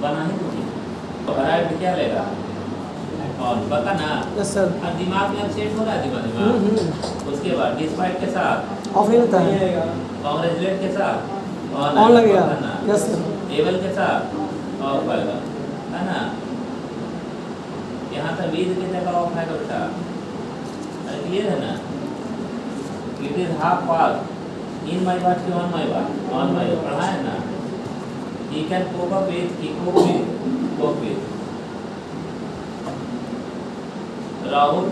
बना ही नहीं तो राइट क्या लेगा और पता ना। Yes sir. अब दिमाग में अब सेट हो रहा है दिमाग। उसके बाद डिस्पाइट के साथ ऑफ नहीं होता है। कांग्रेचुलेट के साथ ऑन लगेगा। पता ना। Yes sir. एबल के साथ ऑफ आएगा है ना। यहाँ तक वीज की जगह ऑफ है बेटा। क्लियर है ना। इट इज हाफ पास इन माई बात की ऑन माई बात ऑन माई पढ़ा है ना। He can cope up with he cope with Rahul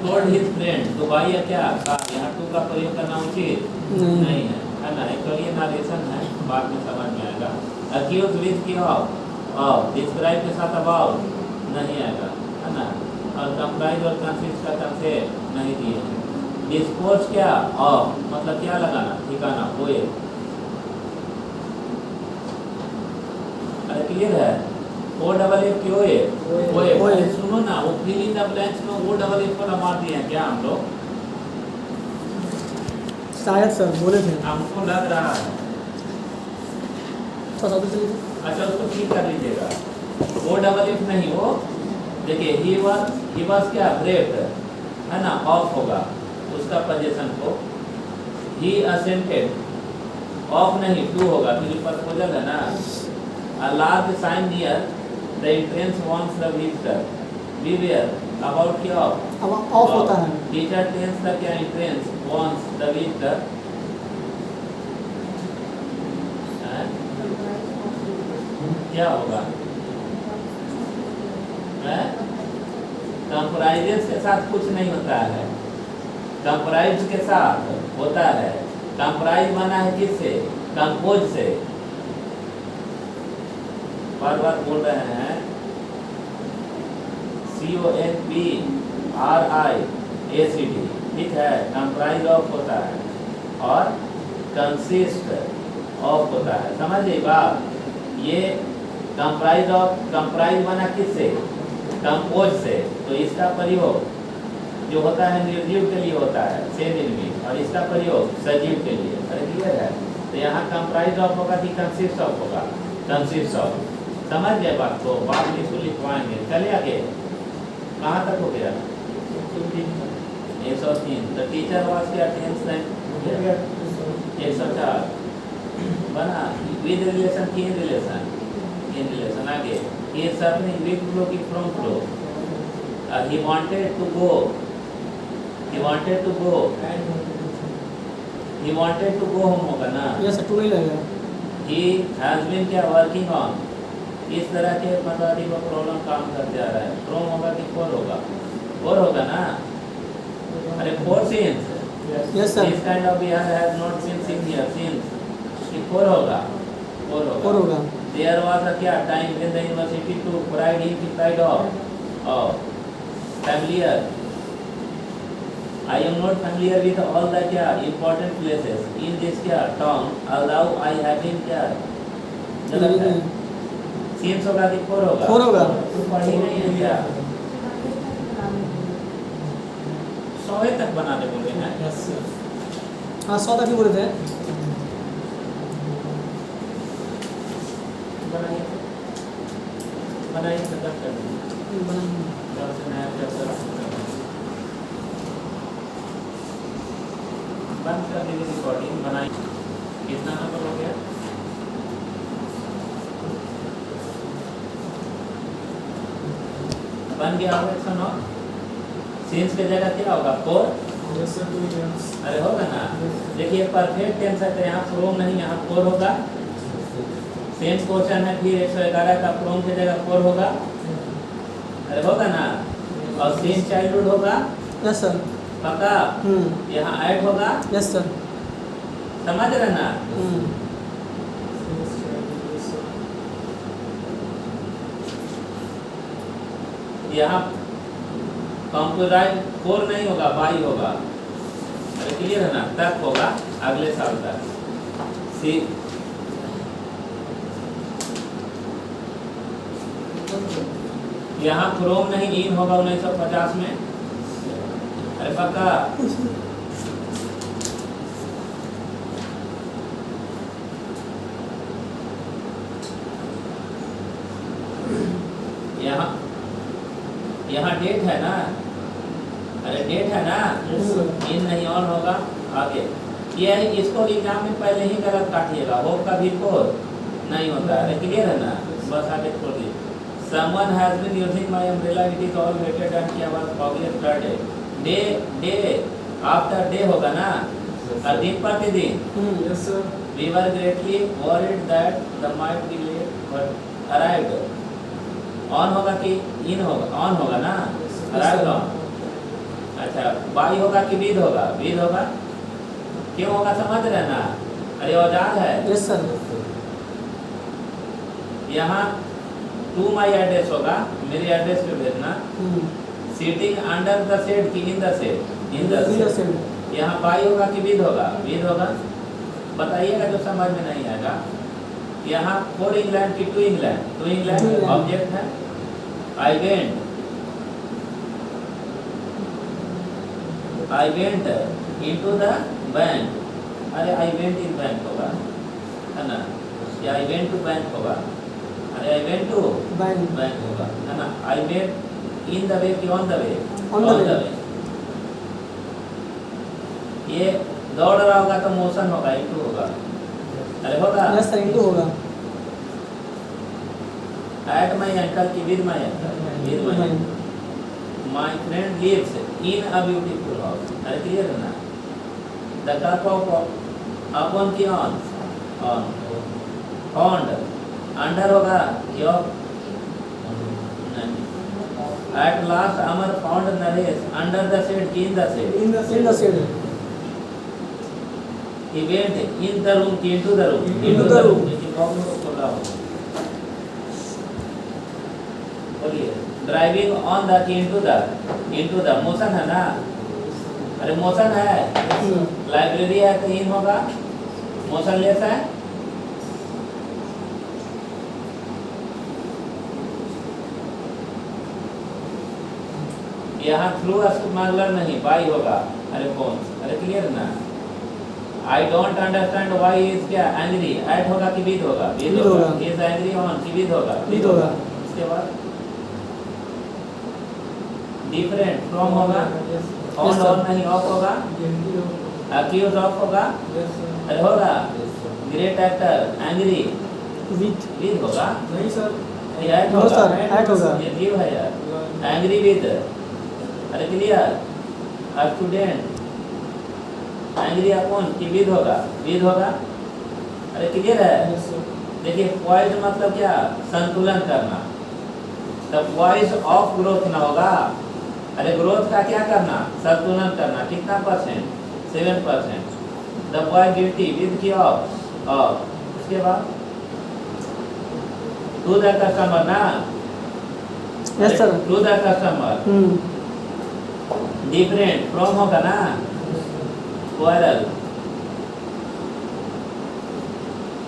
told his friend तो भाई या क्या कहा यहाँ टू का प्रयोग करना उचित नहीं है ना। एक्चुअली ये नारेशन है बाद में समझ में आएगा। अक्यूज विथ की ऑफ डिस्क्राइब के साथ अबाउट नहीं आएगा है ना। और कंप्राइज और कंसिस्ट का कंसेप्ट नहीं दिए हैं। डिस्पोज क्या ऑफ मतलब क्या लगाना ठिकाना कोई। अरे क्लियर है। ओ डबल एफ क्यों है ओए सुनो ना वो फिल इन द ब्लैंक्स में ओ डबल एफ को मार दिए हैं क्या हम लोग। शायद सर बोले थे। हमको लग रहा है। अच्छा उसको ठीक कर लीजिएगा। ओ डबल एफ नहीं वो देखिए ही वाज क्या ब्रेक है ना ऑफ होगा उसका पोजीशन को। ही असेंटेड ऑफ नहीं टू होगा क्योंकि प्रपोजल है ना। A large sign near the entrance warns the visitor. Beware about क्या अब ऑफ होता है। Teacher tells the क्या entrance warns the visitor. क्या होगा? कंप्राइजेस के साथ कुछ नहीं होता है। कंप्राइज के साथ होता है। कंप्राइज बना है किससे? कंपोज से। बार बार बोल रहे हैं CONPRIACT ठीक है। कंप्राइज ऑफ होता है और कंसिस्ट ऑफ होता है। समझिए बात। ये कंप्राइज ऑफ कंप्राइज बना किससे? कंपोज से। तो इसका प्रयोग जो होता है निर्जीव के लिए होता है सेम इनमें और इसका प्रयोग सजीव के लिए। अरे क्लियर है। तो यहाँ कंप्राइज ऑफ होगा कि कंसिस्ट ऑफ होगा? Consist of. समझ गए बात को। बात इसको लिखवाएंगे। चले आगे कहाँ तक हो गया? 103। तो टीचर वाज क्या टेंस है 104 बना विद रिलेशन की रिलेशन इन रिलेशन। आगे he is suffering weak looking from flow. He wanted to go home होगा ना। यस टू नहीं लगेगा। he has been क्या working on इस तरह के मतलब वो प्रॉब्लम काम करते आ रहा है। फ्रॉम होगा कि फोर होगा? फोर होगा ना। अरे for since yes sir. This kind of behaviour has not seen since here since कि फोर होगा। फोर होगा। देयर वाज अ क्या time in the university to pride him की pride of familiar. I am not familiar with all the क्या important places in this क्या town allow I have been क्या गलत है। Scenes होगा कि फोर होगा? फोर होगा। तो पढ़ी नहीं है क्या? 100 तक बनाने बोले हैं। हाँ 100 तक ही बोले थे। बनाइए खत्म कर दीजिए। बंद कर दीजिए रिकॉर्डिंग। बनाइए। कितना नंबर हो गया? बन गया होगा 109। सीन्स की जगह क्या होगा? फोर। अरे होगा ना। देखिए परफेक्ट टेंस है तो यहाँ फ्रॉम नहीं यहाँ फोर होगा। सेम क्वेश्चन है फिर 111 का फ्रॉम की जगह फोर होगा। अरे होगा ना। और सेम चाइल्डहुड होगा। Yes sir. पक्का। यहाँ ऐड होगा। Yes sir. समझ रहे ना। यहाँ कंप्यूटराइज फोर नहीं होगा बाई होगा। अरे क्लियर है ना। तक होगा अगले साल तक। सी यहाँ क्रोम नहीं इन होगा 1950 में। अरे पक्का। यहाँ डेट है ना, अरे डेट है ना, इन नहीं ऑन होगा आगे। ये इसको एग्जाम में पहले ही गलत काटिएगा, होप का भी फोर नहीं होता है, क्लियर है ना, बस आगे छोड़ दीजिए। Someone has been using my umbrella, it is all wetted and क्या was foggy and flooded. Day after day होगा ना, और दिन प्रतिदिन। Yes sir. We were greatly worried that the might be late but arrived. On होगा कि इन होगा, on होगा ना, arrived on। अच्छा, बाई होगा कि विद होगा, विद होगा, क्यों होगा समझ रहे ना, अरे औजार है। Yes sir. यहाँ टू माई एड्रेस होगा, मेरी एड्रेस पे भेजना। सीटिंग अंडर द शेड की in the shade, in the shade. यहाँ बाई होगा कि विद होगा, विद होगा, बताइएगा जो समझ में नहीं आएगा। यहाँ फॉर इंग्लैंड की to England, to England object है। I went into the bank, अरे आई वेंट इन बैंक होगा, है ना, या आई वेंट टू बैंक होगा, अरे आई वेंट टू बैंक होगा, है ना। I went in the way की on the way, on the वे। ये दौड़ रहा होगा तो मोशन होगा, इनटू होगा, अरे होगा, यस सर, इनटू होगा। एट माई अंकल की with my uncle, with my. My friend lives in a beautiful house, अरे क्लियर है ना। द कप ऑफ अपॉन की ऑन, ऑन। फाउंड अंडर होगा क्यों, at last Amar found Naresh under the shade की in the shade, in the shade. He went in the room की into the room, into the room। बोलिए, driving on the key into the motion है ना, अरे motion है, library है तो इन होगा, मोशन लेस है। यहाँ थ्रू स्मगलर नहीं, बाई होगा, अरे फोन, अरे क्लियर ना। I don't understand why is क्या एंग्री, एट होगा कि विद होगा, विद होगा। इज एंग्री ऑन कि विद होगा, विद होगा। उसके बाद डिफरेंट फ्रॉम होगा, ऑन ऑन नहीं ऑफ होगा, अक्यूज ऑफ होगा, अरे होगा। ग्रेट एक्टर एंग्री विद होगा, नहीं सर, एट नो होगा, सर, एट होगा। ये गिव है यार, एंग्री विद, अरे क्लियर। स्टूडेंट एंग्री अपॉन कि विद होगा, विद होगा, अरे क्लियर है। देखिए पॉइज मतलब क्या, संतुलन करना। द पॉइज ऑफ ग्रोथ ना होगा, अरे ग्रोथ का क्या करना, संतुलन करना। कितना percent, 7%। The boy guilty with की ऑफ, उसके बाद टू द कस्टमर ना, yes sir, to the customer. Different from होगा ना, वायरल,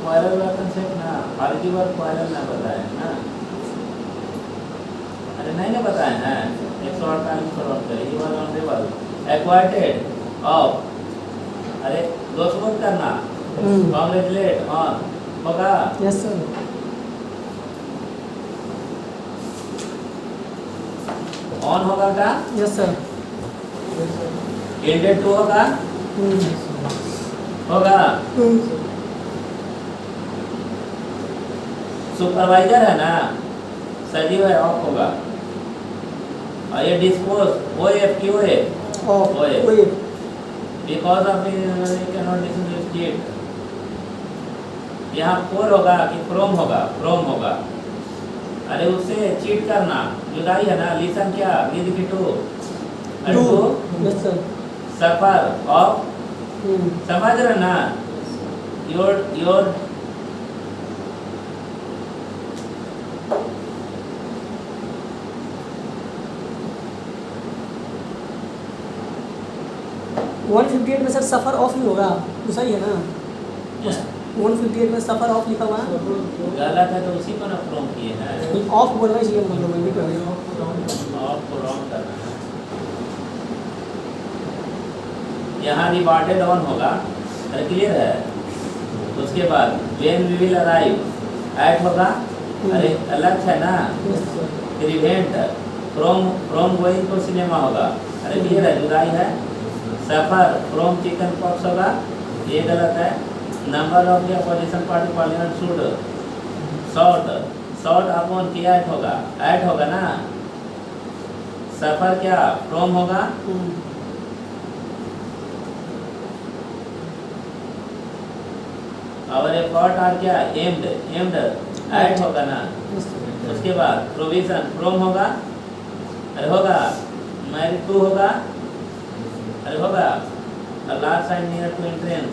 वायरल का कंसेप्ट ना, फालतू वर्ड वायरल ना बताए ना, अरे नहीं ना बताए हैं। 148 करोड़ करे, ये वाला ऑनरेबल एक्वाइटेड ऑफ, अरे दोस्त करना, कांग्रेचुलेट ऑन होगा, यस सर। ऑन होगा क्या, यस सर। इंडेड टू होगा, होगा। सुपरवाइजर है ना, सजीव है, ऑफ होगा। और ये डिस्पोज ओ एफ क्यू है, of, because of cannot dispose. यहाँ फोर होगा कि फ्रॉम होगा, फ्रॉम होगा, अरे उससे चीट करना, जुदाई है ना। लिसन क्या, विद की to, yes sir. Suffer of, समझ रहे ना। योर 158 में सर सफ़र ऑफ ही होगा, तो सही है ना। 158 में सफ़र ऑफ लिखा हुआ है, गलत है तो उसी को ना फ्रॉम किए हैं, ऑफ बोलना ही चाहिए, मतलब मैं भी कर रही हूँ। ऑफ को रॉन्ग करना है। यहाँ रिवार्डेड ऑन होगा, अरे क्लियर है। उसके बाद when we will arrive, at होगा, अरे अलग है ना। Prevent from going to cinema होगा, अरे क्लियर है, जुदाई है। सफर फ्रॉम चिकन पॉक्स होगा, ये गलत है। नंबर ऑफ या position party parliament should short upon की ऐट होगा ना। सफर क्या फ्रॉम होगा, और एफर्ट आर क्या एम्ड ऐट होगा ना। उसके बाद प्रोविजन फ्रॉम होगा, अरे होगा। मैरिड टू होगा, अरे होगा। Last sign near to entrance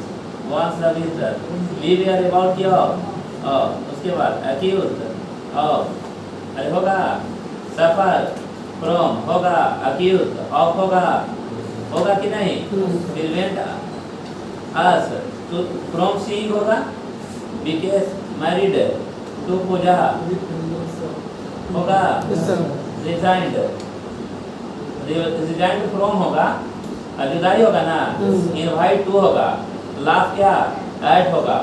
once the visitor we were about your. उसके बाद अक्यूज अरे होगा। सफर फ्रॉम होगा, अक्यूज ऑफ होगा कि नहीं। Prevent us to from seeing होगा, बिकेस मैरिड टू पूजा होगा। रिजाइंड फ्रॉम होगा, जुदाई होगा ना। इनवाइट टू होगा, लाभ क्या ऐड होगा।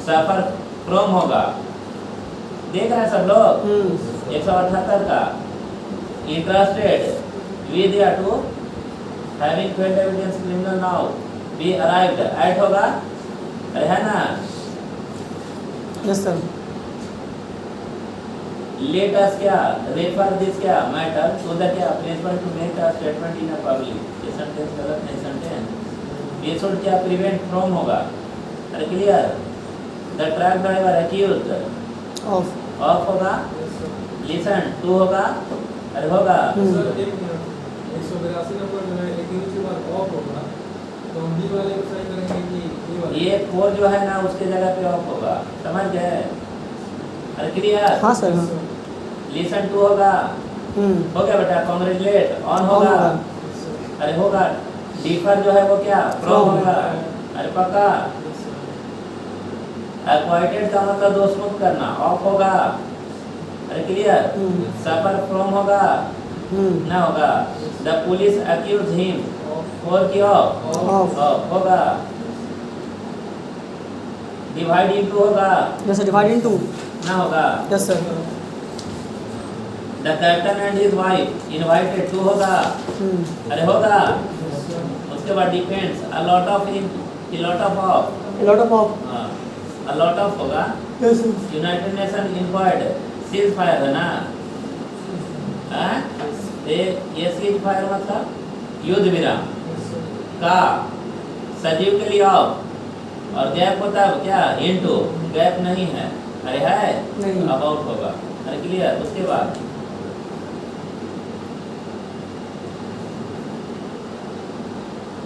सफर फ्रॉम होगा, देख रहे हैं सब लोग। 178 का इंटरेस्टेड विद या to having failed evidence criminal now be arrived add होगा, अरे है ना। Yes sir. लेट अस क्या रेफर दिस क्या मैटर टू द क्या principal to make a statement in a public. ये सेंटेंस गलत नहीं सेंटेंस। ये शुड क्या प्रिवेंट फ्रॉम होगा, अरे clear. The truck driver accused of होगा। लिसन टू होगा, अरे होगा। सर एक मिनट, 182 नंबर जो है अक्यूज के बाद ऑफ होगा, तो हम बी वाले को सही करेंगे कि ए वाले। ये फोर जो है ना उसके जगह पे ऑफ होगा, समझ गए, अरे क्लियर। हाँ सर। लिसन टू होगा, हो गया बेटा। कांग्रेचुलेट ऑन होगा, अरे होगा। डिफर जो है वो क्या फ्रॉम होगा, अरे पक्का। एक्वाइटेड का मतलब दोष मुक्त करना, ऑफ होगा, अरे क्लियर। सफर फ्रॉम होगा ना होगा। The police accuse him for की ऑफ होगा। डिवाइड इनटू होगा, यस सर। डिवाइड इनटू ना होगा। Yes sir. The captain and his wife invited to होगा, अरे होगा। उसके बाद डिपेंड्स अ लॉट ऑफ होगा। United nation invade ceasefire है ना। ये सीज फायर मतलब युद्ध विराम का सजीव के लिए ऑफ, और गैप होता है क्या इनटू, गैप नहीं है, अरे है नहीं। अबाउट होगा, अरे क्लियर। उसके बाद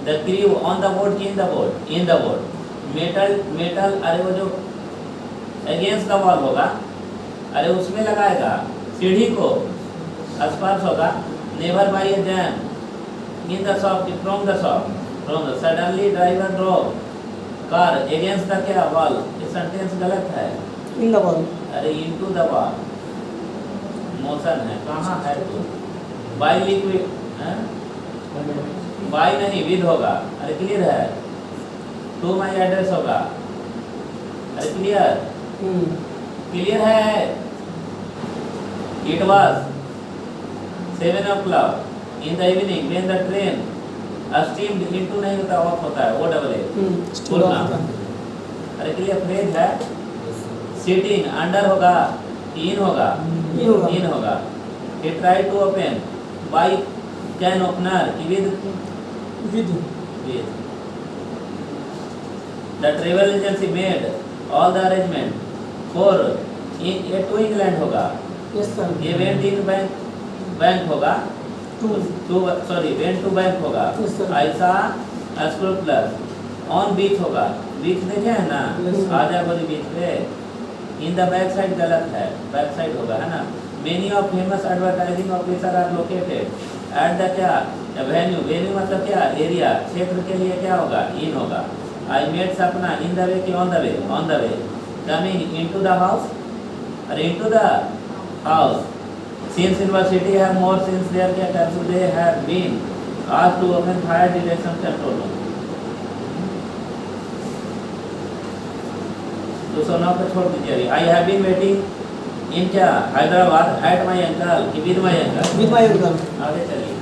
the crew on the boat की इन द बोट मेटल अरे वो जो अगेंस्ट द वॉल होगा, अरे उसमें लगाएगा। सीढ़ी को स्पर्श होगा। Never by A jam in the shop from the suddenly driver drop car against the क्या वॉल। ये सेंटेंस गलत है। इन द वॉल, अरे इनटू द वॉल मोशन है, कहाँ है तो। बाई लिक्विड बाई नहीं विद होगा, अरे क्लियर है। टू माई एड्रेस होगा, अरे क्लियर है। It was 7 o'clock in the evening when the train steamed into नहीं होता, ऑफ होता है, ओ डबल ए स्टूल बोलना। अरे क्लियर फ्रेज है। सिटिंग अंडर होगा, इन होगा। he tried to open by can opener with the travel agency made all the arrangement for ये to England होगा। Yes sir. ये went in बैंक होगा, went to bank होगा। Yes, sir. ऐसा school plus on बीच होगा, बीच देखे है ना, Yes, sir. आजा बोली बीच पे। इन द बैक साइड गलत है, बैक साइड होगा, है ना। Many of famous advertising officer are located at the क्या वेन्यू मतलब क्या एरिया, क्षेत्र के लिए क्या होगा इन होगा। आई मेड सपना इन द वे की on the way coming into the house, अरे into the house. Since university have more since there क्या cancel they have been asked to open fire detection control room. 209 को छोड़ दीजिए। I have been waiting in क्या Hyderabad at my uncle कि with my uncle? With my uncle. आगे चलिए।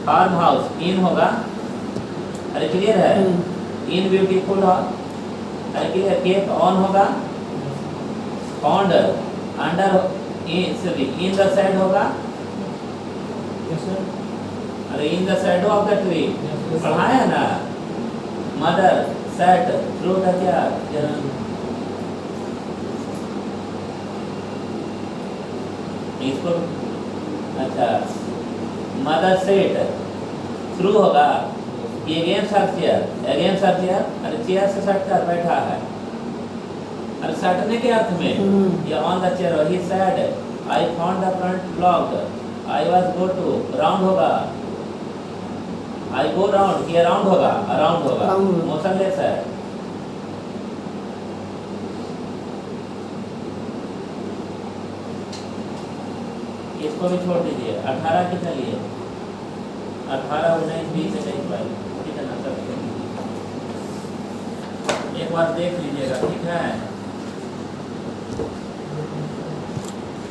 Farm house in होगा, अरे क्लियर है? इन ब्यूटीफुल हो, अरे क्लियर? केप ऑन होगा, found under in the side होगा, यस सर। अरे in the shadow of the tree Yes. पढ़ाया है ना। मदर सेट थ्रू द क्या इसको, अच्छा मदर सेट थ्रू होगा, ये against her chair, against her chair, अरे चेयर से सट कर बैठा है, अरे सटने के अर्थ में ये on the chair. He said I found the front locked, I was go to round होगा, आई गो राउंड, ये राउंड होगा, अराउंड होगा, Around होगा। मोशनलेस है। इसको भी छोड़ दीजिए। 18 कितना लिए? 18, 19, 20, 21, 22 कितना सब एक बार देख लीजिएगा, ठीक है?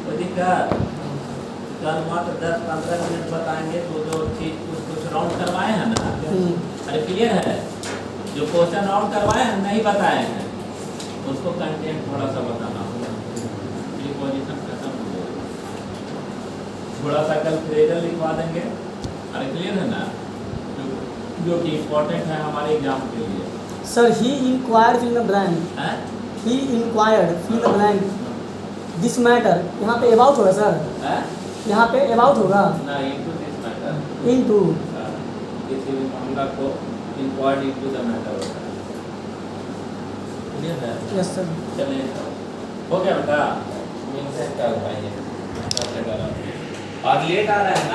कोई दिक्कत? कल मात्र 10-15 मिनट बताएंगे तो जो चीज कुछ राउंड करवाए हैं ना, अरे क्लियर है? जो क्वेश्चन राउंड करवाए हैं नहीं बताए हैं, उसको कंटेंट थोड़ा सा बताना होगा। प्रीपोजिशन खत्म हो गया, थोड़ा सा कल फ्रेजल लिखवा देंगे, अरे क्लियर है ना? जो कि इम्पोर्टेंट है हमारे एग्जाम के लिए। Sir he inquired fill the blank, हैं? He inquired fill the blank this matter, यहाँ पे अबाउट होगा सर, हैं? यहाँ पे अबाउट होगा ना इनटू दिस मैटर, इनटू। किसी भी मामला को इंक्वायर्ड इनटू द मैटर होता है। क्लियर है? Yes sir. चलिए हो गया बेटा, मिलते हैं कल भाई, और लेट आ रहा है ना।